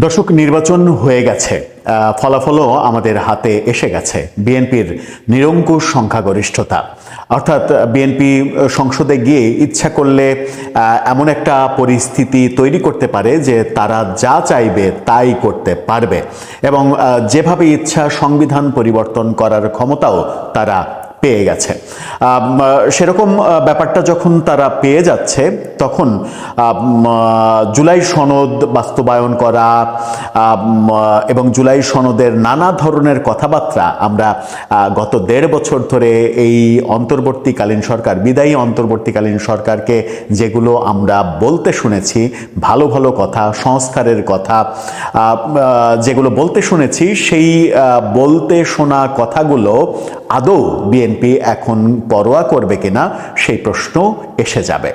দর্শক, নির্বাচন হয়ে গেছে, ফলাফলও আমাদের হাতে এসে গেছে। বিএনপির নিরঙ্কুশ সংখ্যাগরিষ্ঠতা, অর্থাৎ বিএনপি সংসদে গিয়ে ইচ্ছা করলে এমন একটা পরিস্থিতি তৈরি করতে পারে যে তারা যা চাইবে তাই করতে পারবে এবং যেভাবে ইচ্ছা সংবিধান পরিবর্তন করার ক্ষমতাও তারা পেয়ে গেছে। সেরকম ব্যাপারটা যখন তারা পেয়ে যাচ্ছে, তখন জুলাই সনদ বাস্তবায়ন করা এবং জুলাই সনদের নানা ধরনের কথাবার্তা আমরা গত ১.৫ বছর ধরে এই অন্তর্বর্তীকালীন সরকার, বিদায়ী অন্তর্বর্তীকালীন সরকারকে যেগুলো আমরা বলতে শুনেছি, ভালো ভালো কথা, সংস্কারের কথা যেগুলো বলতে শুনেছি, সেই বলতে শোনা কথাগুলো আদৌ বিএনপি এখন পরোয়া করবে কিনা সেই প্রশ্ন এসে যাবে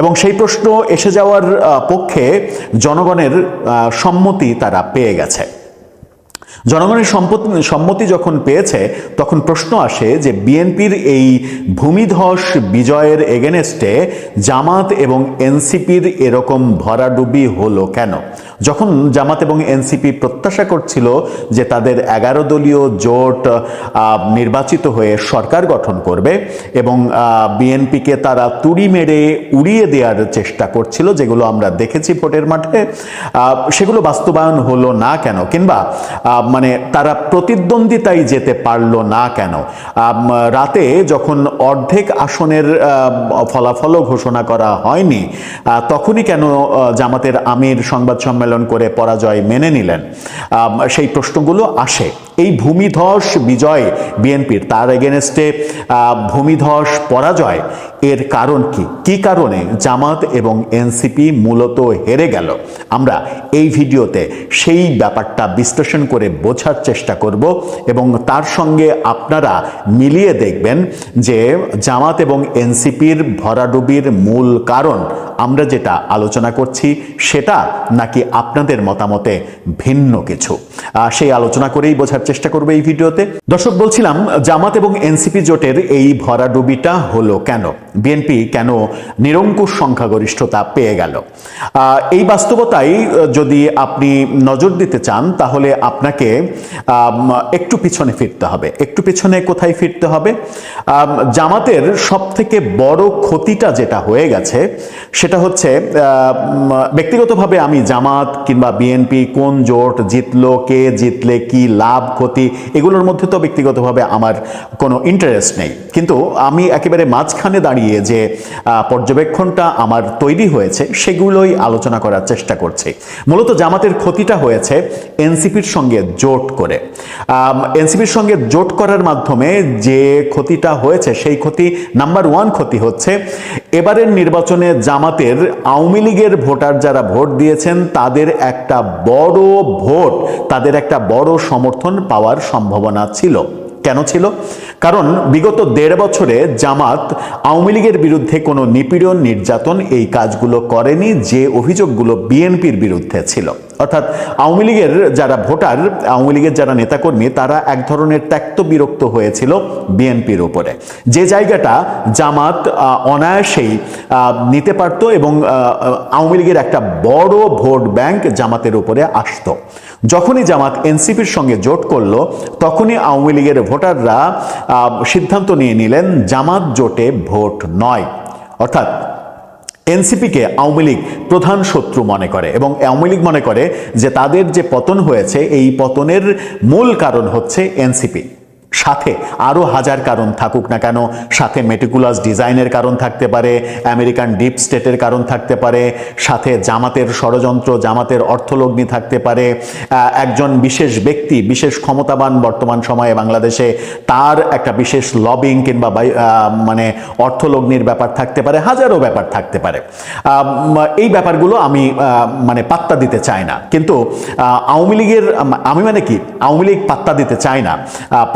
এবং সেই প্রশ্ন এসে যাওয়ার পক্ষে জনগণের সম্মতি তারা পেয়ে গেছে। জনগণের সম্মতি যখন পেয়েছে, তখন প্রশ্ন আসে যে বিএনপির এই ভূমিধস বিজয়ের এগেনেস্টে জামাত এবং এনসিপির এরকম ভরাডুবি হলো কেন? যখন জামাত এবং এনসিপি প্রত্যাশা করছিল যে তাদের 11 দলীয় জোট নির্বাচিত হয়ে সরকার গঠন করবে এবং বিএনপিকে তারা তুড়ি মেরে উড়িয়ে দেওয়ার চেষ্টা করছিল, যেগুলো আমরা দেখেছি ভোটের মাঠে, সেগুলো বাস্তবায়ন হলো না কেন? কিংবা মানে তারা প্রতিদ্বন্দ্বিতায় যেতে পারলো না কেন? রাতে যখন অর্ধেক আসনের ফলাফলও ঘোষণা করা হয়নি, তখনই কেন জামাতের আমির সংবাদ সম্মেলন করে পরাজয় মেনে নিলেন? সেই প্রশ্নগুলো আসে। এই ভূমিধস বিজয় বিএনপির, তার এগেনস্টে ভূমিধস পরাজয়, এর কারণ কি? কি কারণে জামাত এবং এনসিপি মূলত হেরে গেল? আমরা এই ভিডিওতে সেই ব্যাপারটা বিশ্লেষণ করে বোঝার চেষ্টা করব এবং তার সঙ্গে আপনারা মিলিয়ে দেখবেন যে জামাত এবং এনসিপির ভরাডুবির মূল কারণ আমরা যেটা আলোচনা করছি সেটা, নাকি আপনাদের মতামতে ভিন্ন কিছু। সেই আলোচনা করেই বোঝার চেষ্টা করবে এই ভিডিওতে। দর্শক, বলছিলাম জামাত এবং এনসিপি জোটের এই ভরাডুবিটা হলো কেন? বিএনপি কেন নিরঙ্কুশ সংখ্যাগরিষ্ঠতা পেয়ে গেল? এই বাস্তবতায় যদি আপনি নজর দিতে চান, তাহলে আপনাকে একটু পিছনে ফিরতে হবে। একটু পিছনে কোথায় ফিরতে হবে? জামাতের সব থেকে বড় ক্ষতিটা যেটা হয়ে গেছে সেটা হচ্ছে, ব্যক্তিগতভাবে আমি জামাত কিংবা বিএনপি কোন জোট জিতলো, কে জিতলে কি লাভ ক্ষতি, এগুলোর মধ্যে তো ব্যক্তিগতভাবে আমার কোনো ইন্টারেস্ট নেই, কিন্তু আমি একেবারে মাঝখানে দাঁড়িয়ে যে পর্যবেক্ষণটা আমার তৈরি হয়েছে সেগুলোই আলোচনা করার চেষ্টা করছি। মূলত জামাতের ক্ষতিটা হয়েছে এনসিপির সঙ্গে জোট করে। এনসিপির সঙ্গে জোট করার মাধ্যমে যে ক্ষতিটা হয়েছে, সেই ক্ষতি, নাম্বার 1 ক্ষতি হচ্ছে এবারের নির্বাচনে জামাতের আওয়ামী লীগের ভোটার যারা ভোট দিয়েছেন তাদের একটা বড় ভোট, তাদের একটা বড় সমর্থন পাওয়ার সম্ভাবনা ছিল। কেন ছিল? কারণ বিগত 1.5 বছরে জামাত আওয়ামী লীগের বিরুদ্ধে কোনো নিপীড়ন, নির্যাতন এই কাজগুলো করেনি যে অভিযোগগুলো বিএনপির বিরুদ্ধে ছিল। অর্থাৎ আওয়ামী লীগের যারা ভোটার, আওয়ামী লীগের যারা নেতাকর্মী, তারা এক ধরনের ত্যক্ত বিরক্ত হয়েছিল বিএনপির উপরে, যে জায়গাটা জামাত অনায়াসেই নিতে পারত এবং আওয়ামী লীগের একটা বড় ভোট ব্যাংক জামাতের উপরে আসতো। যখনই জামাত এনসিপির সঙ্গে জোট করলো, তখনই আওয়ামী লীগের ভোটাররা সিদ্ধান্ত নিয়ে নিলেন জামাত জোটে ভোট নয়। অর্থাৎ এনসিপিকে আওয়ামী লীগ প্রধান শত্রু মনে করে এবং আওয়ামী লীগ মনে করে যে তাদের যে পতন হয়েছে, এই পতনের মূল কারণ হচ্ছে এনসিপি। সাথে আরও হাজার কারণ থাকুক না কেন, সাথে মেটিকুলাস ডিজাইনের কারণ থাকতে পারে, আমেরিকান ডিপ স্টেটের কারণ থাকতে পারে, সাথে জামাতের ষড়যন্ত্র, জামাতের অর্থলগ্নি থাকতে পারে, একজন বিশেষ ব্যক্তি, বিশেষ ক্ষমতাবান বর্তমান সময়ে বাংলাদেশে, তার একটা বিশেষ লবিং কিংবা মানে অর্থলগ্নির ব্যাপার থাকতে পারে, হাজারো ব্যাপার থাকতে পারে। এই ব্যাপারগুলো আমি মানে পাত্তা দিতে চাই না, কিন্তু আওয়ামী লীগের, আমি মানে কি, আওয়ামী লীগ পাত্তা দিতে চায় না।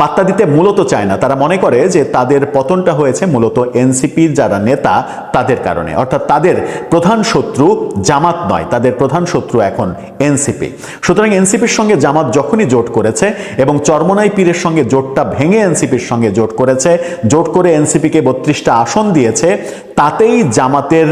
পাত্তা দিতে মূলত চায় না। তারা মনে করে যে তাদের পতনটা হয়েছে মূলত এনসিপির যারা নেতা তাদের কারণে, অর্থাৎ তাদের প্রধান শত্রু জামাত নয়, তাদের প্রধান শত্রু এখন এনসিপি। সুতরাং এনসিপির সঙ্গে জামাত যখনই জোট করেছে এবং চরমোনাই পীরের সঙ্গে জোটটা ভেঙে এনসিপির সঙ্গে জোট করেছে, জোট করে এনসিপিকে 32টা আসন দিয়েছে, তাতেই জামাতের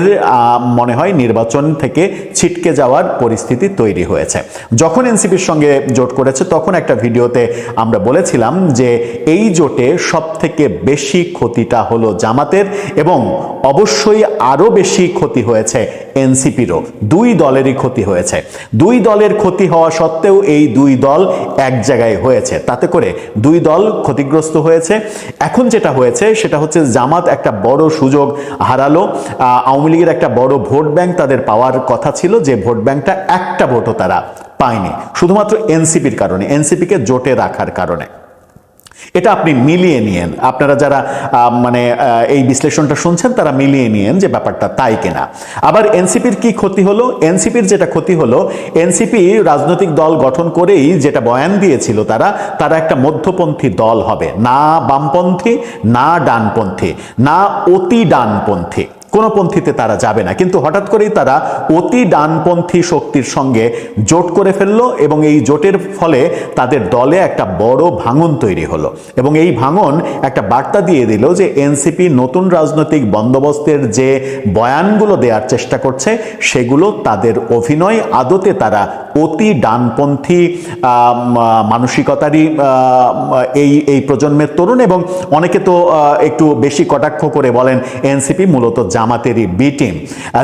মনে হয় নির্বাচন থেকে ছিটকে যাওয়ার পরিস্থিতি তৈরি হয়েছে। যখন এনসিপির সঙ্গে জোট করেছে তখন একটা ভিডিওতে আমরা বলেছিলাম যে এই জোটে সব থেকে বেশি ক্ষতিটা হলো জামাতের, এবং অবশ্যই আরো বেশি ক্ষতি হয়েছে এনসিপিরও। দুই দলেরই ক্ষতি হয়েছে। দুই দলের ক্ষতি হওয়া সত্ত্বেও এই দুই দল এক জায়গায় হয়েছে, তাতে করে দুই দল ক্ষতিগ্রস্ত হয়েছে। এখন যেটা হয়েছে সেটা হচ্ছে জামাত একটা বড় সুযোগ হারালো। আওয়ামী লীগের একটা বড় ভোট ব্যাংক তাদের পাওয়ার কথা ছিল, যে ভোট ব্যাংকটা একটা ভোটও তারা পায়নি, শুধুমাত্র এনসিপির কারণে, এনসিপিকে জোটে রাখার কারণে। এটা আপনি মিলিয়ে নিয়েন, আপনারা যারা মানে এই বিশ্লেষণটা শুনছেন তারা মিলিয়ে নিয়েন যে ব্যাপারটা তাই কিনা। আবার এনসিপির কি ক্ষতি হলো? এনসিপির যেটা ক্ষতি হলো, এনসিপি রাজনৈতিক দল গঠন করেই যেটা বয়ান দিয়েছিল তারা একটা মধ্যপন্থী দল হবে, না বামপন্থী, না ডানপন্থী, না অতি ডানপন্থী, কোন পন্থীতে তারা যাবে না। কিন্তু হঠাৎ করেই তারা অতি ডানপন্থী শক্তির সঙ্গে জোট করে ফেললো, এবং এই জোটের ফলে তাদের দলে একটা বড় ভাঙন তৈরি হলো, এবং এই ভাঙন একটা বার্তা দিয়ে দিল যে এনসিপি নতুন রাজনৈতিক বন্দোবস্তের যে বয়ানগুলো দেওয়ার চেষ্টা করছে সেগুলো তাদের অভিনয়, আদতে তারা অতি ডানপন্থী মানসিকতারই এই প্রজন্মের তরুণ, এবং অনেকে তো একটু বেশি কটাক্ষ করে বলেন এনসিপি মূলত জামাতেরই বি টিম।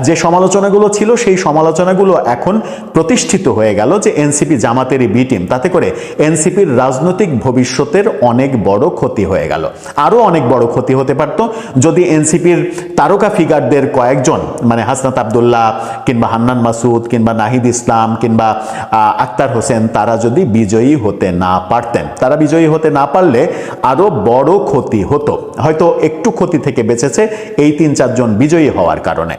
যে সমালোচনাগুলো ছিল সেই সমালোচনাগুলো এখন প্রতিষ্ঠিত হয়ে গেল যে এনসিপি জামাতেরই বি টিম। তাতে করে এনসিপির রাজনৈতিক ভবিষ্যতের অনেক বড় ক্ষতি হয়ে গেল। আরো অনেক বড় ক্ষতি হতে পারত যদি এনসিপির তারকা ফিগারদের কয়েকজন, মানে হাসনাত আব্দুল্লাহ কিংবা হান্নান মাসুদ কিংবা নাহিদ ইসলাম কিংবা আক্তার হোসেন, তারা যদি বিজয়ী হতে না পারতেন। তারা বিজয়ী হতে না পারলে আরো বড় ক্ষতি হতো। হয়তো একটু ক্ষতি থেকে বেঁচেছে এই 3-4 জন বিজয়ী হওয়ার কারণে।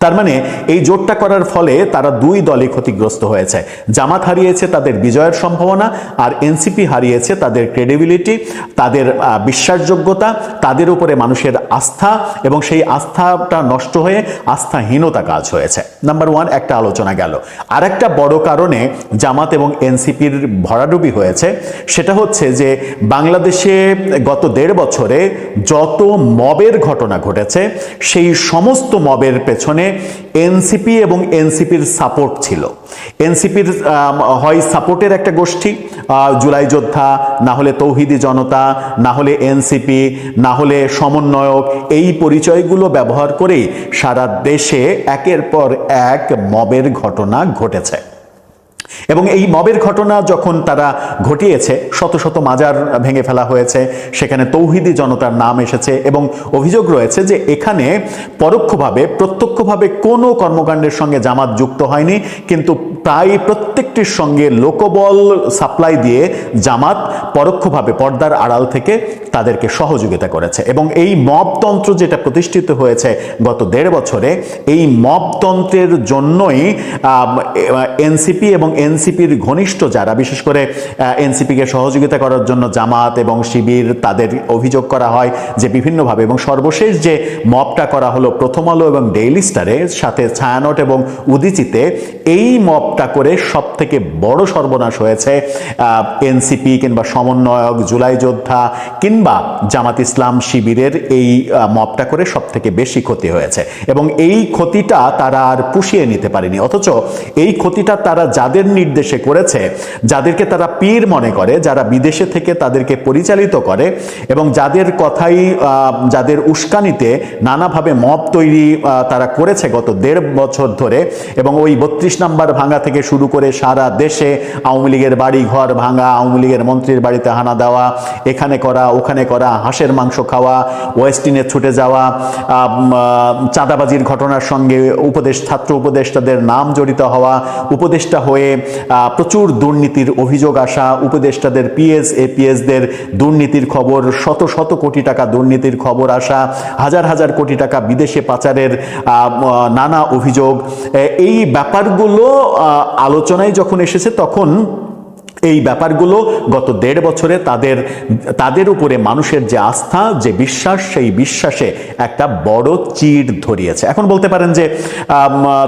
তার মানে এই জোটটা করার ফলে তারা দুই দলই ক্ষতিগ্রস্ত হয়েছে। জামাত হারিয়েছে তাদের বিজয়ের সম্ভাবনা, আর এনসিপি হারিয়েছে তাদের ক্রেডিবিলিটি, তাদের বিশ্বাসযোগ্যতা, তাদের উপরে মানুষের আস্থা, এবং সেই আস্থাটা নষ্ট হয়ে আস্থাহীনতা কাজ হয়েছে। নাম্বার 1 একটা আলোচনা গেল। আর একটা বড় কারণে জামাত এবং এনসিপির ভরাডুবি হয়েছে, সেটা হচ্ছে যে বাংলাদেশে গত 1.5 বছরে যত মবের ঘটনা ঘটেছে সেই সমস্ত মবের পেছনে এনসিপি এবং এনসিপির সাপোর্ট ছিল। এনসিপির হয় সাপোর্টের একটা গোষ্ঠী, জুলাই যোদ্ধা, না হলে তৌহিদি জনতা, না হলে এনসিপি, না হলে সমন্বয়ক, এই পরিচয়গুলো ব্যবহার করেই সারা দেশে একের পর এক মবের ঘটনা ঘটেছে। এবং এই মবের ঘটনা যখন তারা ঘটিয়েছে, শত শত মাজার ভেঙে ফেলা হয়েছে, সেখানে তৌহিদি জনতার নাম এসেছে, এবং অভিযোগ রয়েছে যে এখানে পরোক্ষভাবে প্রত্যক্ষভাবে কোনো কর্মকাণ্ডের সঙ্গে জামাত যুক্ত হয়নি, কিন্তু প্রায় প্রত্যেকটির সঙ্গে লোকবল সাপ্লাই দিয়ে জামাত পরোক্ষভাবে পর্দার আড়াল থেকে তাদেরকে সহযোগিতা করেছে। এবং এই মবতন্ত্র যেটা প্রতিষ্ঠিত হয়েছে গত 1.5 বছরে, এই মবতন্ত্রের জন্যই এনসিপি এবং এনসিপির ঘনিষ্ঠ যারা, বিশেষ করে এনসিপিকে সহযোগিতা করার জন্য জামাত এবং শিবির, তাদের অভিযোগ করা হয় যে বিভিন্নভাবে, এবং সর্বশেষ যে মবটা করা হলো প্রথম আলো এবং ডেইলি স্টারের সাথে ছায়ানট এবং উদীচিতে, এই মবটা করে সব থেকে বড় সর্বনাশ হয়েছে এনসিপি কিংবা সমন্বয়ক, জুলাই যোদ্ধা কিংবা জামাত ইসলাম শিবিরের এই মবটা করে সব থেকে বেশি ক্ষতি হয়েছে। এবং এই ক্ষতিটা তারা আর পুষিয়ে নিতে পারেনি, অথচ এই ক্ষতিটা তারা যাদের নির্দেশে করেছে, যাদেরকে তারা পীর মনে করে, যারা বিদেশে থেকে তাদেরকে পরিচালিত করে, এবং যাদের কথাই, যাদের উস্কানিতে নানাভাবে মব তৈরি তারা করেছে গত 1.5 বছর ধরে, এবং ওই 32 নাম্বার ভাঙা থেকে শুরু করে সারা দেশে আওয়ামী লীগের বাড়ি ঘর ভাঙা, আওয়ামী লীগের মন্ত্রীর বাড়িতে হানা দেওয়া, এখানে করা ওখানে করা, হাঁসের মাংস খাওয়া, ওয়েস্টিনে ছুটে যাওয়া, চাঁদাবাজির ঘটনার সঙ্গে ছাত্র উপদেষ্টাদের নাম জড়িত হওয়া, উপদেষ্টা হয়ে প্রচুর দুর্নীতির অভিযোগ আসা, উপদেষ্টাদের পিএস এপিএসদের দুর্নীতির খবর, শত শত কোটি টাকা দুর্নীতির খবর আসা, হাজার হাজার কোটি টাকা বিদেশে পাচারের নানা অভিযোগ, এই ব্যাপারগুলো আলোচনায় যখন এসেছে তখন এই ব্যাপারগুলো গত 1.5 বছরে তাদের উপরে মানুষের যে আস্থা, যে বিশ্বাস, সেই বিশ্বাসে একটা বড় চির ধরিয়েছে। এখন বলতে পারেন যে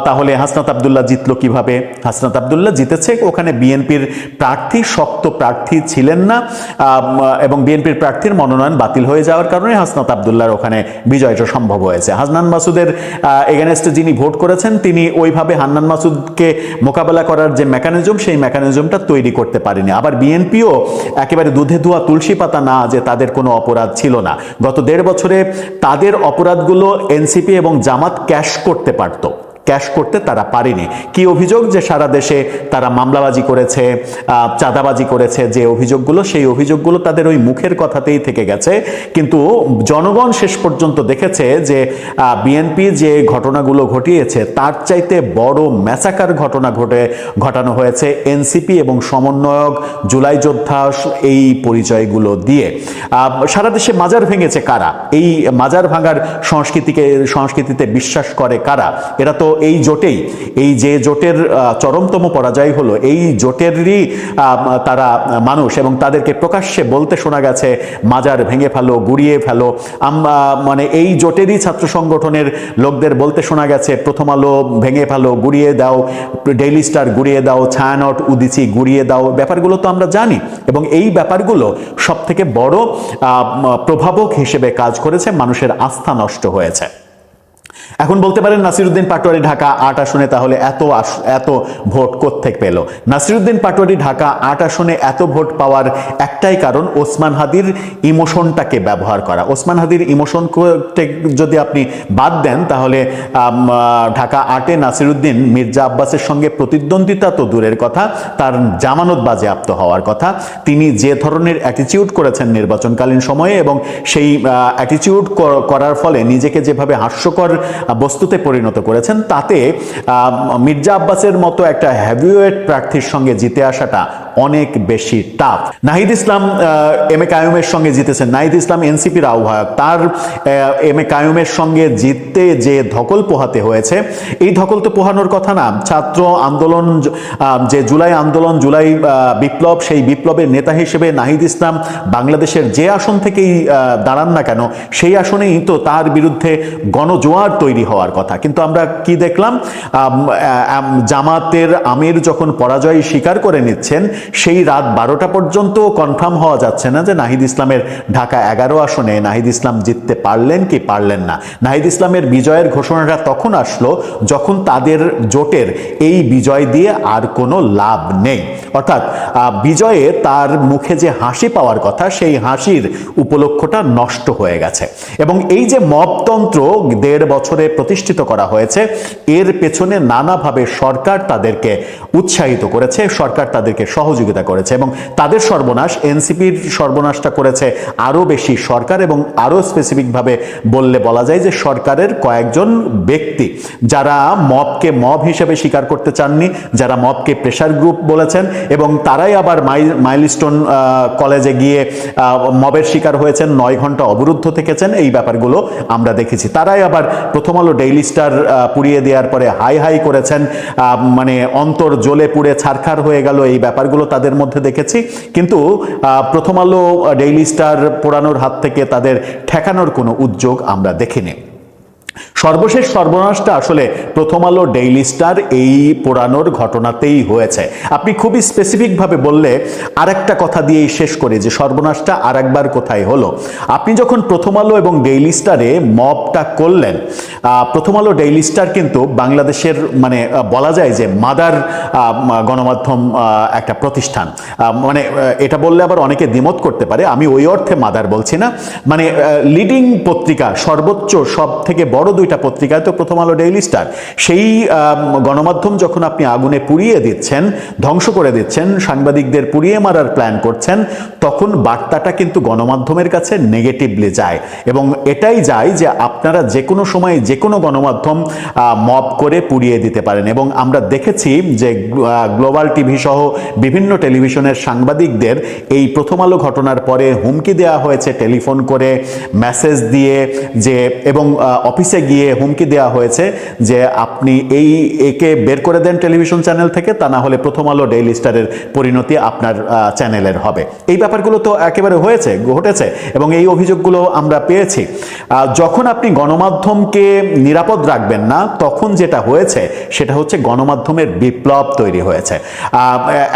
তাহলে হাসনাত আব্দুল্লাহ জিতলো কিভাবে? হাসনাত আব্দুল্লাহ জিতেছে, ওখানে বিএনপির প্রার্থী, শক্ত প্রার্থী ছিলেন না, এবং বিএনপির প্রার্থীর মনোনয়ন বাতিল হয়ে যাওয়ার কারণে হাসনাত আব্দুল্লাহর ওখানে বিজয়টা সম্ভব হয়েছে। হান্নান মাসুদের এগেনস্টে যিনি ভোট করেছেন, তিনি ওইভাবে হান্নান মাসুদকে মোকাবেলা করার যে মেকানিজম, সেই মেকানিজমটা তৈরি করতে পারেনি। আবার বিএনপিও একেবারে দুধে ধোয়া তুলসী পাতা না যে তাদের কোনো অপরাধ ছিল না। গত 1.5 বছরে তাদের অপরাধগুলো এনসিপি এবং জামাত ক্যাশ করতে পারত, ক্যাশ করতে তারা পারেনি। কি অভিযোগ? যে সারা দেশে তারা মামলাবাজি করেছে, চাঁদাবাজি করেছে, যে অভিযোগগুলো, সেই অভিযোগগুলো তাদের ওই মুখের কথাতেই থেকে গেছে। কিন্তু জনগণ শেষ পর্যন্ত দেখেছে যে বিএনপি যে ঘটনাগুলো ঘটিয়েছে তার চাইতে বড় ম্যাসাকার ঘটানো হয়েছে এনসিপি এবং সমন্বয়ক, জুলাই যোদ্ধা, এই পরিচয়গুলো দিয়ে। সারা দেশে মাজার ভেঙেছে কারা? এই মাজার ভাঙার সংস্কৃতিতে বিশ্বাস করে কারা? এরা তো এই জোটেই, এই যে জোটের চরমতম পরাজয় হলো, এই জোটেরই তারা মানুষ, এবং তাদেরকে প্রকাশ্যে বলতে শোনা গেছে মাজার ভেঙে ফেলো, গুড়িয়ে ফেলো। মানে এই জোটেরই ছাত্র সংগঠনের লোকদের বলতে শোনা গেছে প্রথম আলো ভেঙে ফেলো, গুড়িয়ে দাও, ডেইলি স্টার গুড়িয়ে দাও, ছায়ানট, উদিচি গুড়িয়ে দাও। ব্যাপারগুলো তো আমরা জানি, এবং এই ব্যাপারগুলো সব থেকে বড় প্রভাবক হিসেবে কাজ করেছে, মানুষের আস্থা নষ্ট হয়েছে। এখন বলতে পারেন নাসিরউদ্দিন পাটোয়ারি ঢাকা 8 আসনে তাহলে এত ভোট কোত্থেকে পেল? নাসিরউদ্দিন পাটোয়ারি ঢাকা 8 আসনে এত ভোট পাওয়ার একটাই কারণ, ওসমান হাদির ইমোশনটাকে ব্যবহার করা। ওসমান হাদির ইমোশনকে যদি আপনি বাদ দেন, তাহলে ঢাকা 8-এ নাসিরউদ্দিন মির্জা আব্বাসের সঙ্গে প্রতিদ্বন্দ্বিতা তো দূরের কথা, তার জামানত বাজেয়াপ্ত হওয়ার কথা। তিনি যে ধরনের অ্যাটিটিউড করেছেন নির্বাচনকালীন সময়ে, এবং সেই অ্যাটিটিউড করার ফলে নিজেকে যেভাবে হাস্যকর বস্তুতে পরিণত করেছেন, তাতে মির্জা আব্বাসের মতো একটা হেভিওয়েট প্রার্থীর সঙ্গে জিতে আসাটা অনেক বেশি tough. Nahid Islam M A কায়ুমের সঙ্গে জিতেছেন। নাহিদ ইসলাম এনসিপির আহ্বায়ক, তার এম এ কায়ুমের সঙ্গে জিততে যে ধকল পোহাতে হয়েছে, এই ধকল তো পোহানোর কথা না। ছাত্র আন্দোলন, যে জুলাই আন্দোলন, জুলাই বিপ্লব, সেই বিপ্লবের নেতা হিসেবে নাহিদ ইসলাম বাংলাদেশের যে আসন থেকেই দাঁড়ান না কেন, সেই আসনেই তো তার বিরুদ্ধে গণজোয়ার তৈরি হওয়ার কথা। কিন্তু আমরা কি দেখলাম? জামাতের আমির যখন পরাজয় স্বীকার করে নিচ্ছেন, সেই রাত 12টা পর্যন্ত কনফার্ম হওয়া যাচ্ছে না যে নাহিদ ইসলামের ঢাকা 11 আসনে নাহিদ ইসলাম জিততে পারলেন কি পারলেন না। নাহিদ ইসলামের বিজয়ের ঘোষণাটা তখন আসলো যখন তাদের জোটের এই বিজয় দিয়ে আর কোনো লাভ নেই। অর্থাৎ বিজয়ে তার মুখে যে হাসি পাওয়ার কথা, সেই হাসির উপলক্ষটা নষ্ট হয়ে গেছে। এবং এই যে মবতন্ত্র 1.5 বছরে প্রতিষ্ঠিত করা হয়েছে, এর পেছনে নানাভাবে সরকার তাদেরকে উৎসাহিত করেছে, সরকার তাদেরকে সহযোগিতা করেছে, এবং তাদের সর্বনাশ, এনসিপির সর্বনাশটা করেছে আরো বেশি সরকার, এবং আরো স্পেসিফিকভাবে বলা যায় যে সরকারের কয়েকজন ব্যক্তি, যারা মবকে মব হিসেবে স্বীকার করতে চাননি, যারা মবকে প্রেসার গ্রুপ বলেছেন, এবং তারাই আবার মাইলস্টোন কলেজে গিয়ে মবের শিকার হয়েছেন, 9 ঘন্টা অবরুদ্ধ থেকেছেন। এই ব্যাপারগুলো আমরা দেখেছি। তারাই আবার প্রথম আলো ডেইলি স্টার পুড়িয়ে দেওয়ার পরে হাই হাই করেছেন, মানে অন্তর জ্বলে পুড়ে ছারখার হয়ে গেল, এই ব্যাপারগুলো তাদের মধ্যে দেখেছি। কিন্তু প্রথম আলো ডেইলি স্টার পোড়ানোর হাত থেকে তাদের ঠেকানোর কোনো উদ্যোগ আমরা দেখিনি। সর্বশেষ সর্বনাশটা আসলে প্রথম আলো ডেইলি স্টার এই পোড়ানোর ঘটনাতেই হয়েছে। আপনি খুবই স্পেসিফিকভাবে বললে আরেকটা কথা দিয়েই শেষ করি যে সর্বনাশটা আরেকবার কোথায় হলো। আপনি যখন প্রথম আলো এবং ডেইলি স্টারে মবটা করলেন, প্রথম আলো ডেইলি স্টার কিন্তু বাংলাদেশের মানে বলা যায় যে মাদার গণমাধ্যম একটা প্রতিষ্ঠান। মানে এটা বললে আবার অনেকে দ্বিমত করতে পারে, আমি ওই অর্থে মাদার বলছি না, মানে লিডিং পত্রিকা, সর্বোচ্চ সব থেকে বড় 2টা পত্রিকায় তো প্রথম আলো ডেইলি স্টার। সেই গণমাধ্যম যখন আপনি আগুনে পুড়িয়ে দিচ্ছেন, ধ্বংস করে দিচ্ছেন, সাংবাদিকদের পুড়িয়ে মারার প্ল্যান করছেন, তখন বার্তাটা কিন্তু গণমাধ্যমের কাছে নেগেটিভলি যায়। এবং এটাই যায় যে আপনারা যে কোনো সময় যে কোনো গণমাধ্যম মব করে পুড়িয়ে দিতে পারেন। এবং আমরা দেখেছি যে গ্লোবাল টিভি সহ বিভিন্ন টেলিভিশনের সাংবাদিকদের এই প্রথম আলো ঘটনার পরে হুমকি দেওয়া হয়েছে, টেলিফোন করে, মেসেজ দিয়ে, যে এবং অফিসে অফিসে গিয়ে হুমকি দেওয়া হয়েছে যে আপনি একে বের করে দেন টেলিভিশন চ্যানেল থেকে, তা না হলে প্রথম আলো ডেইলি স্টারের পরিণতি আপনার চ্যানেলের হবে। এই ব্যাপারগুলো তো একেবারে ঘটেছে এবং এই অভিযোগগুলো আমরা পেয়েছি। যখন আপনি গণমাধ্যমকে নিরাপদ রাখবেন না, তখন যেটা হয়েছে সেটা হচ্ছে গণমাধ্যমের বিপ্লব তৈরি হয়েছে।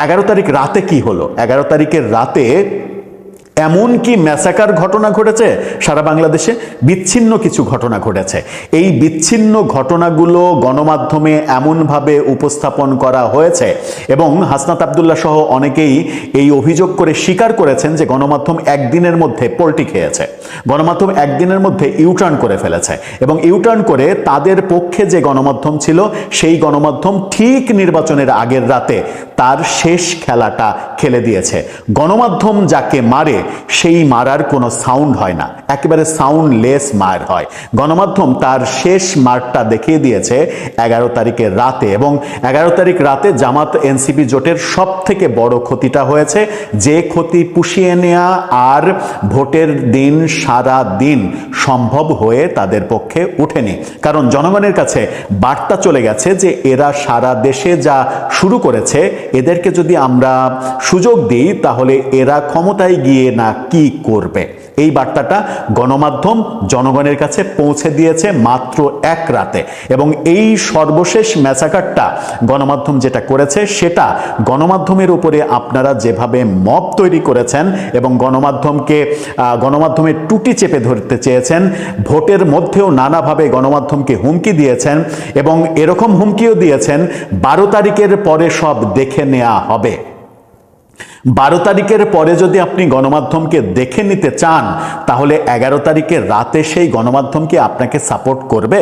11 তারিখ রাতে কি হলো? 11 তারিখের রাতে এমন কি ম্যাসাকার ঘটনা ঘটেছে সারা বাংলাদেশে, বিচ্ছিন্ন কিছু ঘটনা ঘটেছে। এই বিচ্ছিন্ন ঘটনাগুলো গণমাধ্যমে এমনভাবে উপস্থাপন করা হয়েছে এবং হাসনাত আব্দুল্লাহ সহ অনেকেই এই অভিযোগ করে স্বীকার করেছেন যে গণমাধ্যম একদিনের মধ্যে পল্টি খেয়েছে, গণমাধ্যম একদিনের মধ্যে ইউটার্ন করে ফেলেছে এবং ইউটার্ন করে তাদের পক্ষে যে গণমাধ্যম ছিল সেই গণমাধ্যম ঠিক নির্বাচনের আগের রাতে তার শেষ খেলাটা খেলে দিয়েছে। গণমাধ্যম যাকে মারে সেই মারার কোনো সাউন্ড হয় না, একেবারে সাউন্ডলেস মার হয়। গণমাধ্যম তার শেষ মারটা দেখিয়ে দিয়েছে 11 তারিখের রাতে এবং 11 তারিখ রাতে জামাত এনসিপি জোটের সব থেকে বড় ক্ষতিটা হয়েছে, যে ক্ষতি পুষিয়ে নেওয়া আর ভোটের দিন সারা দিন সম্ভব হয়ে তাদের পক্ষে উঠেনি। কারণ জনগণের কাছে বার্তা চলে গেছে যে এরা সারা দেশে যা শুরু করেছে, এদেরকে যদি আমরা সুযোগ দিই তাহলে এরা ক্ষমতায় গিয়ে না কি করবে। এই বার্তাটা গণমাধ্যম জনগণের কাছে পৌঁছে দিয়েছে মাত্র এক রাতে এবং এই সর্বশেষ ম্যাসাকারটা গণমাধ্যম যেটা করেছে সেটা গণমাধ্যমের উপরে আপনারা যেভাবে মব তৈরি করেছেন এবং গণমাধ্যমের টুটি চেপে ধরতে চেয়েছেন, ভোটের মধ্যেও নানাভাবে গণমাধ্যমকে হুমকি দিয়েছেন এবং এরকম হুমকিও দিয়েছেন 12 তারিখের পরে সব দেখে নেওয়া হবে। 12 তারিখের পরে যদি আপনি গণমাধ্যমকে দেখে নিতে চান তাহলে 11 তারিখের রাতে সেই গণমাধ্যমকে আপনাকে সাপোর্ট করবে?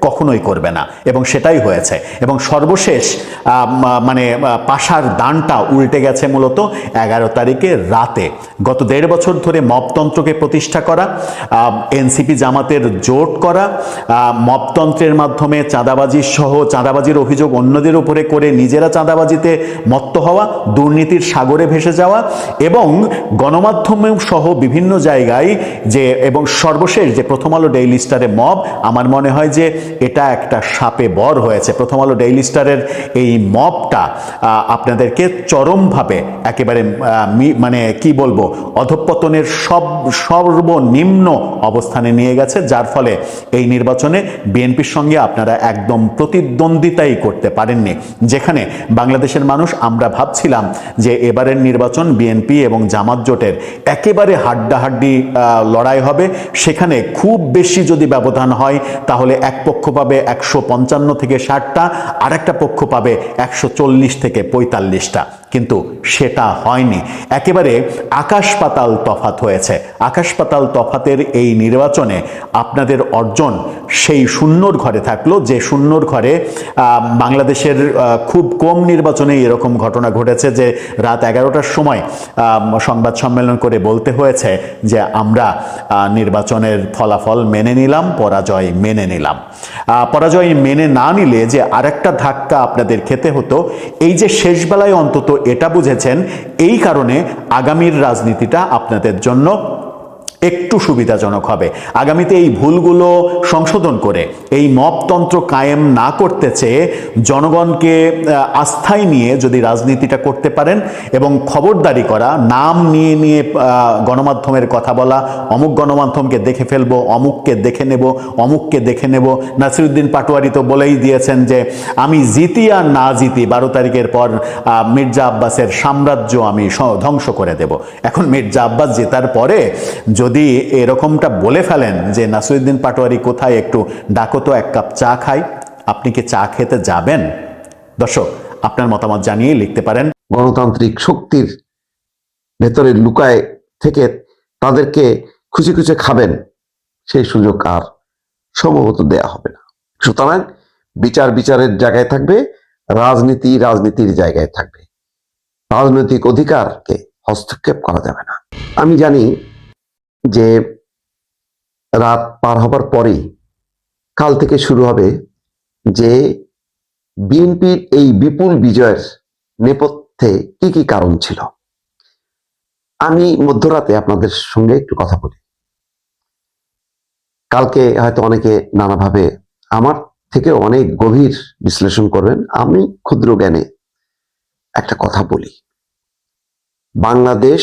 কখনোই করবে না এবং সেটাই হয়েছে। এবং সর্বশেষ পাশার দানটা উল্টে গেছে মূলত 11 তারিখের রাতে। গত 1.5 বছর ধরে মবতন্ত্রকে প্রতিষ্ঠা করা, এনসিপি জামাতের জোট করা, মবতন্ত্রের মাধ্যমে চাঁদাবাজির অভিযোগ অন্যদের উপরে করে নিজেরা চাঁদাবাজিতে মত্ত হওয়া, দুর্নীতির সাগরে ভেসে যাওয়া এবং গণমাধ্যম সহ বিভিন্ন জায়গায় এবং সর্বশেষ যে প্রথম আলো ডেইলি স্টারে মব, আমার মনে হয় যে এটা একটা সাপে বর হয়েছে। প্রথম আলো ডেইলি স্টারের এই মবটা আপনাদেরকে চরমভাবে একেবারে কি বলবো, অধঃপতনের সর্বনিম্ন অবস্থানে নিয়ে গেছে, যার ফলে এই নির্বাচনে বিএনপির সঙ্গে আপনারা একদম প্রতিদ্বন্দ্বিতাই করতে পারেননি। যেখানে বাংলাদেশের মানুষ আমরা ভাবছিলাম যে এবারের নির্বাচন বিএনপি এবং জামাত জোটের একেবারে হাড্ডাহাড্ডি লড়াই হবে, সেখানে খুব বেশি যদি ব্যবধান হয় তাহলে এক পক্ষ পাবে 155 থেকে 60টা, আর একটা পক্ষ পাবে 140 থেকে 45টা, কিন্তু সেটা হয়নি। একেবারে আকাশ পাতাল তফাত হয়েছে। আকাশ পাতাল তফাতের এই নির্বাচনে আপনাদের অর্জন সেই শূন্যর ঘরে থাকলো, যে শূন্যর ঘরে বাংলাদেশের খুব কম নির্বাচনে এরকম ঘটনা ঘটেছে যে রাত 11টার সময় সংবাদ সম্মেলন করে বলতে হয়েছে যে আমরা নির্বাচনের ফলাফল মেনে নিলাম, পরাজয় মেনে নিলাম। পরাজয় মেনে না নিলে যে আরেকটা ধাক্কা আপনাদের খেতে হতো, এই যে শেষবেলায় অন্তত এটা বুঝেছেন, এই কারণে আগামীর রাজনীতিটা আপনাদের জন্য একটু সুবিধাজনক হবে। আগামীতে এই ভুলগুলো সংশোধন করে এই মবতন্ত্র কায়েম না করতে চেয়ে জনগণকে আস্থায় নিয়ে যদি রাজনীতিটা করতে পারেন এবং খবরদারি করা, নাম নিয়ে নিয়ে গণমাধ্যমের কথা বলা, অমুক গণমাধ্যমকে দেখে ফেলবো, অমুককে দেখে নেব, অমুককে দেখে নেব। নাসিরুদ্দিন পাটোয়ারি তো বলেই দিয়েছেন যে আমি জিতি আর না জিতি 12 তারিখের পর মির্জা আব্বাসের সাম্রাজ্য আমি ধ্বংস করে দেব। এখন মির্জা আব্বাস জেতার পরে যদি এরকমটা বলে ফেলেন যে নাসিরুদ্দিন পাটোয়ারি কোথায়, একটু ডাকো তো, এক কাপ চা খাই, আপনি কি চা খেতে যাবেন? দর্শক, আপনার মতামত জানিয়ে লিখতে পারেন। গণতান্ত্রিক শক্তির ভেতরে লুকায় থেকে তাদেরকে খুঁজে খুঁজে খাবেন, সেই সুযোগ আর সম্ভবত দেয়া হবে না। সুতরাং বিচারের জায়গায় থাকবে, রাজনীতির জায়গায় থাকবে। রাজনৈতিক অধিকারকে হস্তক্ষেপ করা যাবে না। আমি জানি যে রাত পার হবার পরেই কাল থেকে শুরু হবে যে বিএনপির এই বিপুল বিজয়ের নেপথ্যে কি কি কারণ ছিল। আমি মধ্যরাতে আপনাদের সঙ্গে একটু কথা বলি। কালকে হয়তো অনেকে নানাভাবে আমার থেকে অনেক গভীর বিশ্লেষণ করবেন। আমি ক্ষুদ্র জ্ঞানে একটা কথা বলি, বাংলাদেশ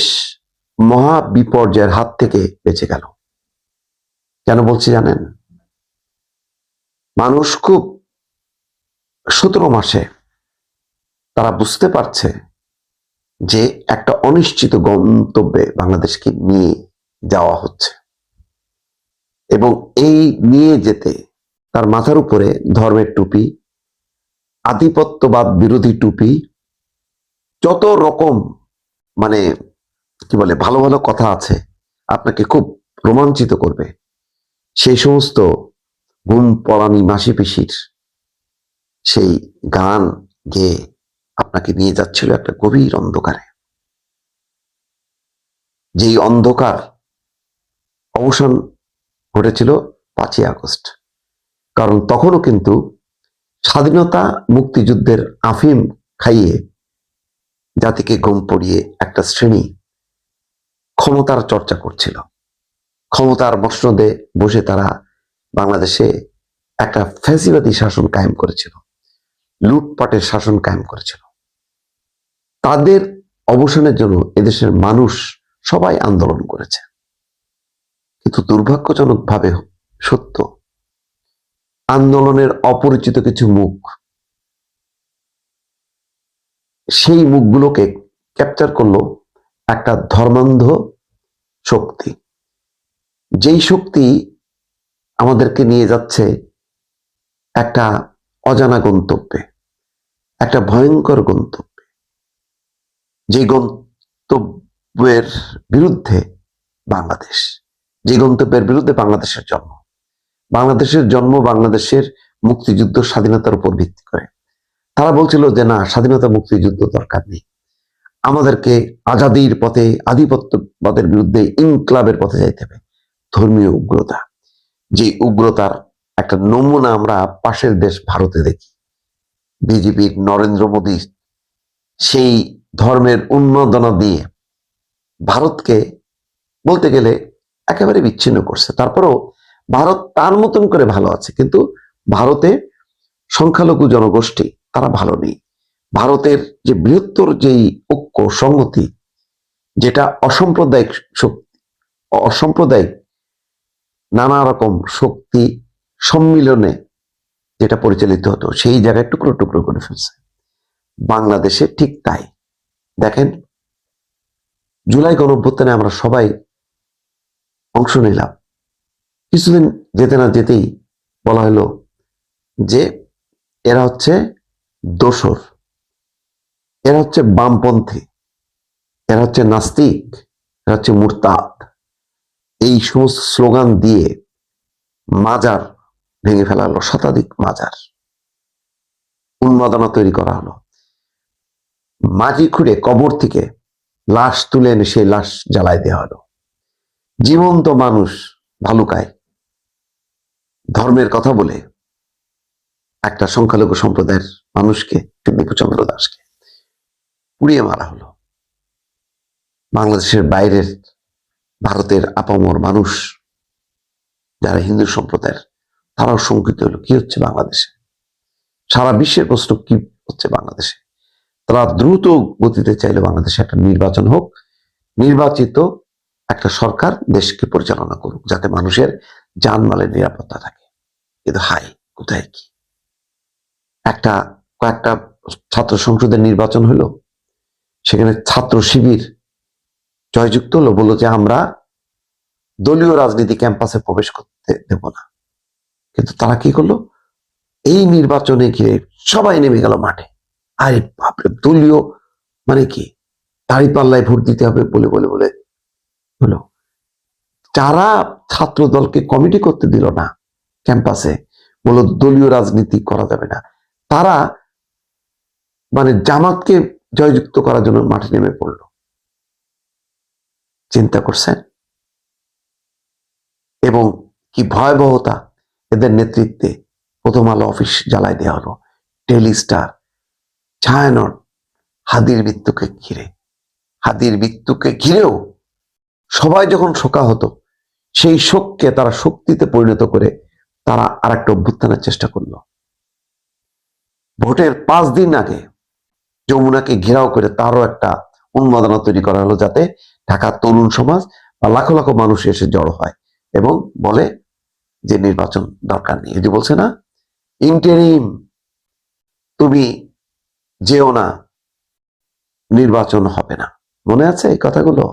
মহা বিপর্যয়ের হাত থেকে বেঁচে গেল। কেন বলছি জানেন? মানুষ খুব 17 মাসে তারা বুঝতে পারছে যে একটা অনিশ্চিত গন্তব্যে বাংলাদেশকে নিয়ে যাওয়া হচ্ছে, এবং এই নিয়ে যেতে তার মাথার উপরে ধর্মের টুপি, আধিপত্যবাদ বিরোধী টুপি, যত রকম মানে কি বলে ভালো ভালো কথা আছে আপনাকে খুব রোমাঞ্চিত করবে, সেই সমস্ত ঘুম পড়ানি মাসি পিসির সেই গান গেয়ে আপনাকে নিয়ে যাচ্ছিল একটা গভীর অন্ধকারে। যেই অন্ধকার অবসান ঘটেছিল 5ই আগস্ট, কারণ তখনও কিন্তু স্বাধীনতা মুক্তিযুদ্ধের আফিম খাইয়ে জাতিকে ঘুম পড়িয়ে একটা শ্রেণী ক্ষমতার চর্চা করছিল। ক্ষমতার মসনদে বসে তারা বাংলাদেশে একটা ফ্যাসিবাদী শাসন কায়েম করেছিল, লুটপাটের শাসন কায়েম করেছিল। তাদের অবসানের জন্য এদেশের মানুষ সবাই আন্দোলন করেছে, কিন্তু দুর্ভাগ্যজনকভাবে সত্য, আন্দোলনের অপরিচিত কিছু মুখ সেই মুখগুলোকে ক্যাপচার করলো একটা ধর্মান্ধ শক্তি, যেই শক্তি আমাদেরকে নিয়ে যাচ্ছে একটা অজানা গন্তব্যে, একটা ভয়ঙ্কর গন্তব্যে, যে গন্তব্যের বিরুদ্ধে বাংলাদেশ, যে গন্তব্যের বিরুদ্ধে বাংলাদেশের জন্ম। বাংলাদেশের জন্ম বাংলাদেশের মুক্তিযুদ্ধ স্বাধীনতার উপর ভিত্তি করে। তারা বলছিল যে না, স্বাধীনতা মুক্তিযুদ্ধ দরকার নেই, আমাদেরকে আজাদির পথে, আধিপত্যবাদের বিরুদ্ধে ইনকলাবের পথে যাইতে হবে। ধর্মীয় উগ্রতা, যে উগ্রতার একটা নমুনা আমরা পাশের দেশ ভারতে দেখি। বিজেপির নরেন্দ্র মোদী সেই ধর্মের উন্মাদনা দিয়ে ভারতকে বলতে গেলে একেবারে বিচ্ছিন্ন করছে। তারপরেও ভারত তার মতন করে ভালো আছে, কিন্তু ভারতে সংখ্যালঘু জনগোষ্ঠী তারা ভালো নেই। ভারতের যে বৃহত্তর যেই ঐক্য সংহতি, যেটা অসাম্প্রদায়িক শক্তি, অসাম্প্রদায়িক নানা রকম শক্তি সম্মিলনে যেটা পরিচালিত হতো, সেই জায়গায় টুকরো টুকরো করে ফেলছে। বাংলাদেশে ঠিক তাই। দেখেন, জুলাই গণঅভ্যুত্থানে আমরা সবাই অংশ নিলাম। কিছুদিন যেতে না যেতেই বলা হলো যে এরা হচ্ছে দোসর, এরা হচ্ছে বামপন্থী, এরা হচ্ছে নাস্তিক, এরা হচ্ছে মুরতাদ। এই সমস্ত স্লোগান দিয়ে মাজার ভেঙে ফেলা হলো, শতাধিক মাজার, উন্মাদনা তৈরি করা হলো। মাটি খুঁড়ে কবর থেকে লাশ তুলে এনে সেই লাশ জ্বালায় দেওয়া হলো। জীবন্ত মানুষ ভালুকায় ধর্মের কথা বলে একটা সংখ্যালঘু সম্প্রদায়ের মানুষকে, দীপুচন্দ্র দাসকে পুড়িয়ে মারা হলো। বাংলাদেশের বাইরের ভারতের আপামর মানুষ যারা হিন্দু সম্প্রদায়ের, তারাও শঙ্কিত হলো কি হচ্ছে বাংলাদেশে। সারা বিশ্বের প্রশ্ন কি হচ্ছে বাংলাদেশে। তারা দ্রুত গতিতে চাইলে বাংলাদেশে একটা নির্বাচন হোক, নির্বাচিত একটা সরকার দেশকে পরিচালনা করুক, যাতে মানুষের জানমালের নিরাপত্তা থাকে। কিন্তু হাই, কোথায় কি? কয়েকটা ছাত্র সংসদের নির্বাচন হলো, সেখানে ছাত্র শিবির জয়যুক্ত হলো, বললো যে আমরা দলীয় রাজনীতি ক্যাম্পাসে প্রবেশ করতে দেব না। কিন্তু তারা কি করলো? এই নির্বাচনে ঘিরে সবাই নেমে গেল মাঠে। আরে বাপরে, দলীয় মানে কি, দাড়ি পাল্লায় ভোট দিতে হবে বলে বলে বলে হলো। যারা ছাত্র দলকে কমিটি করতে দিল না ক্যাম্পাসে, বলল দলীয় রাজনীতি করা যাবে না, তারা মানে জামাতকে জয়যুক্ত করার জন্য মাঠে নেমে পড়ল। চিন্তা করছেন? এবং কি ভয়াবহতা! এদের নেতৃত্বে প্রথম আলো অফিস জ্বালায় দেওয়া হলো, ডেইলি স্টার, ছায়ানট, হাদির মৃত্যুকে ঘিরে। হাদির মৃত্যুকে ঘিরেও সবাই যখন শোকা হতো, সেই শোককে তারা শক্তিতে পরিণত করে তারা আরেকটা অভ্যুত্থানের চেষ্টা করলো। ভোটের 5 দিন আগে যমুনাকে ঘেরাও করে তারও একটা উন্মাদনা তৈরি করা হলো, যাতে ঢাকার তরুণ সমাজ বা লাখো লাখো মানুষ এসে জড়ো হয় এবং বলে যে নির্বাচন দরকার নেই। এই যে বলছে না, ইন্টারিম, তুমি যেও না, নির্বাচন হবে না। মনে আছে এই কথাগুলো?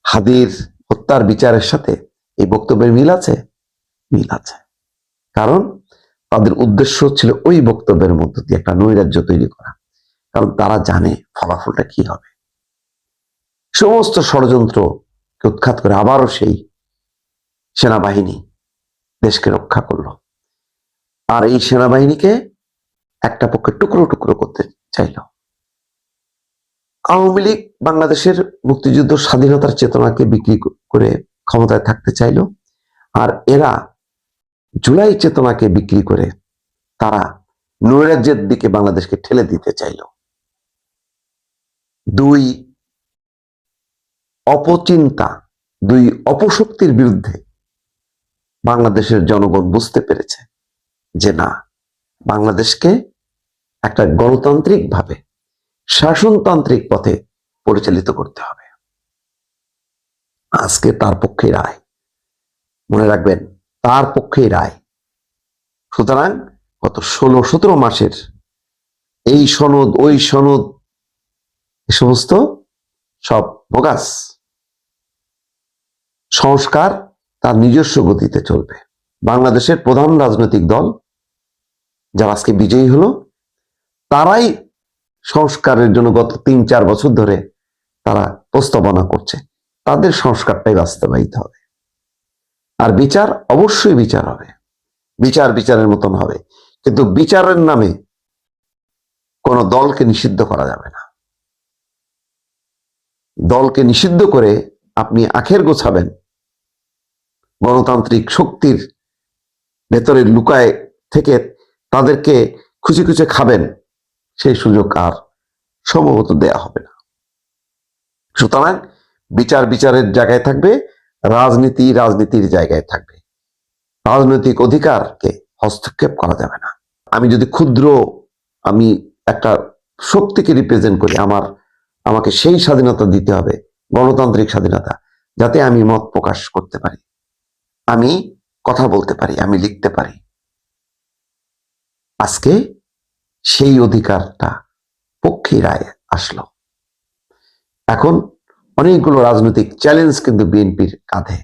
হাদির হত্যার বিচারের সাথে এই বক্তব্যের মিল আছে? মিল আছে। কারণ তাদের উদ্দেশ্য ছিল ওই বক্তব্যের মধ্য দিয়ে একটা নৈরাজ্য তৈরি করা। কারণ তারা জানে ফলাফলটা কি হবে। সমস্ত ষড়যন্ত্রকে উৎখাত করে আবারও সেই সেনাবাহিনী দেশকে রক্ষা করলো। আর এই সেনাবাহিনীকে একটা পক্ষে টুকরো টুকরো করতে চাইল। আওয়ামী লীগ বাংলাদেশের মুক্তিযুদ্ধ স্বাধীনতার চেতনাকে বিক্রি করে ক্ষমতায় থাকতে চাইল, আর এরা জুলাই চেতনাকে বিক্রি করে তারা নৈরাজ্যের দিকে বাংলাদেশকে ঠেলে দিতে চাইল। দুই অপচিন্তা, দুই অপশক্তির বিরুদ্ধে বাংলাদেশের জনগণ বুঝতে পেরেছে যে না, বাংলাদেশকে একটা গণতান্ত্রিক ভাবে শাসনতান্ত্রিক পথে পরিচালিত করতে হবে। আজকে তার পক্ষে রায়, মনে রাখবেন, তার পক্ষেই রায়। সুতরাং গত 16-17 মাসের এই সনদ ওই সনদ এ সমস্ত সব বোগাস। সংস্কার তার নিজস্ব গতিতে চলবে। বাংলাদেশের প্রধান রাজনৈতিক দল যারা আজকে বিজয়ী হলো, তারাই সংস্কারের জন্য গত 3-4 বছর ধরে তারা প্রস্তাবনা করছে। তাদের সংস্কারটাই বাস্তবায়িত হবে। আর বিচার, অবশ্যই বিচার হবে, বিচারের মতন হবে, কিন্তু বিচারের নামে কোন দলকে নিষিদ্ধ করা যাবে না। দলকে নিষিদ্ধ করে আপনি আখের গোছাবেন, গণতান্ত্রিক শক্তির ভেতরে লুকায় থেকে তাদেরকে খুঁজে খুঁজে খাবেন, সেই সুযোগ আর সম্ভবত দেয়া হবে না। সুতরাং বিচারের জায়গায় থাকবে, রাজনীতি রাজনীতির জায়গায় থাকবে। রাজনৈতিক অধিকারকে হস্তক্ষেপ করা যাবে না। আমি যদি আমি একটা শক্তিকে রিপ্রেজেন্ট করি, আমাকে সেই স্বাধীনতা দিতে হবে, গণতান্ত্রিক স্বাধীনতা, যাতে আমি মত প্রকাশ করতে পারি, আমি কথা বলতে পারি, আমি লিখতে পারি। আজকে সেই অধিকারটা পক্ষে রায় আসলো। এখন অনেকগুলো রাজনৈতিক চ্যালেঞ্জ কিন্তু বিএনপির কাঁধে।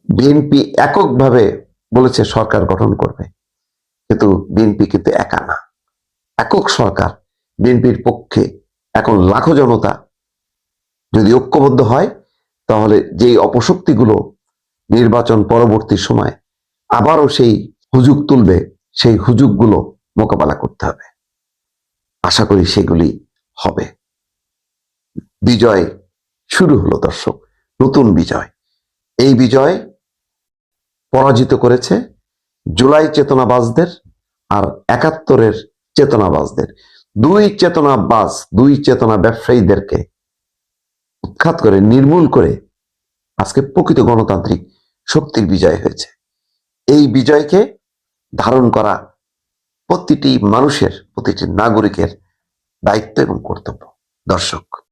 বিএনপি এককভাবে বলেছে সরকার গঠন করবে, কিন্তু বিএনপি কিন্তু একা না। একক সরকার বিএনপির পক্ষে এখন লাখো জনতা যদি ঐক্যবদ্ধ হয়, তাহলে যেই অপশক্তিগুলো নির্বাচন পরবর্তী সময় আবারও সেই হুজুগ তুলবে, সেই হুজুগগুলো মোকাবেলা করতে হবে। আশা করি সেগুলি হবে। বিজয় শুরু হলো দর্শক, নতুন বিজয়। এই বিজয় পরাজিত করেছে জুলাই চেতনাবাজদের আর 71-এর চেতনাবাজদের। দুই চেতনা ব্যবসায়ীদেরকে উৎখাত করে, নির্মূল করে আজকে প্রকৃত গণতান্ত্রিক শক্তির বিজয় হয়েছে। এই বিজয়কে ধারণ করা প্রতিটি মানুষের, প্রতিটি নাগরিকের দায়িত্ব এবং কর্তব্য। দর্শক,